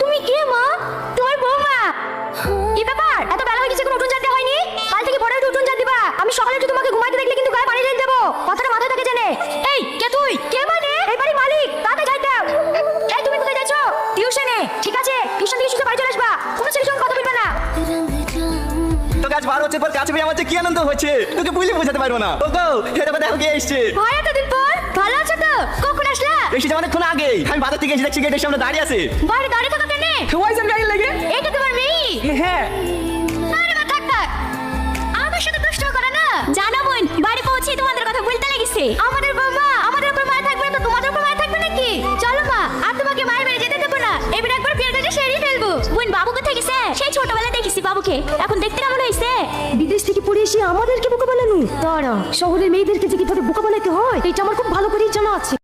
তুমি কে মা? তোর বৌমা। কি ব্যাপার, এত বেলা হয়ে গেছে, কোনো উঠোন ঝাড় দেওয়া হয়নি? কাল থেকে পরে উঠোন ঝাড় দিবা। আমি সকালে একটু তোমাকে ঘুমাইতে দেখলে কিন্তু গায়ে পানি ঢেলে দেবো, কথাটা মাথায় থাকে জেনে। এই কে তুই? কে মানে? এই বাড়ির মালিক, তাতে ঝাড় দাও। এই তুমি কোথায় যাচ্ছ? টিউশনে। ঠিক আছে, টিউশন থেকে শুধু বাড়ি চলে আসবা, কোনো ছেলের সঙ্গে কথা বলবে না। তোকে আজ 12 বছর পর কাছে পেয়ে আমার যে কি আনন্দ হচ্ছে তোকে বলে বোঝাতে পারবো না। ওগো এটা দেখো কে এসেছে। ভাই এতদিন পর, ভালো আছো তো? কখন আসলা? এসেছে অনেকক্ষণ আগে, আমি বাজার থেকে এসে দেখছি গেটের সামনে দাঁড়িয়ে আছে। বাইরে দাঁড়িয়ে থাকা কেন? ওয়াইজান গাড়ি লাগে। এটা তোমার মেয়ে? হ্যাঁ আরে বা থাক থাক, আমার সাথে দুষ্ট করে না। জানো বোন, বাড়ি পৌঁছে তোমাদের কথা বলতে লেগেছে। আমাদের বাবা আমাদের উপর মায়া থাকবে না তো তোমাদের উপর মায়া থাকবে নাকি? চলো মা, আর তোমাকে মায়ের বাড়ি যেতে দেবো না। এবার একবার বিয়ের কাজে সেরেই ফেলবো। বোন বাবু কোথায় গেছে? সেই ছোটবেলায় দেখেছি বাবুকে, এখন দেখতে কেমন হয়েছে? বিদেশ থেকে পড়ে এসে আমাদেরকে বোকা বানানো, তারা শহরের মেয়েদেরকে যে কিভাবে বোকা বানাতে হয় এটা আমার খুব ভালো করেই জানা আছে।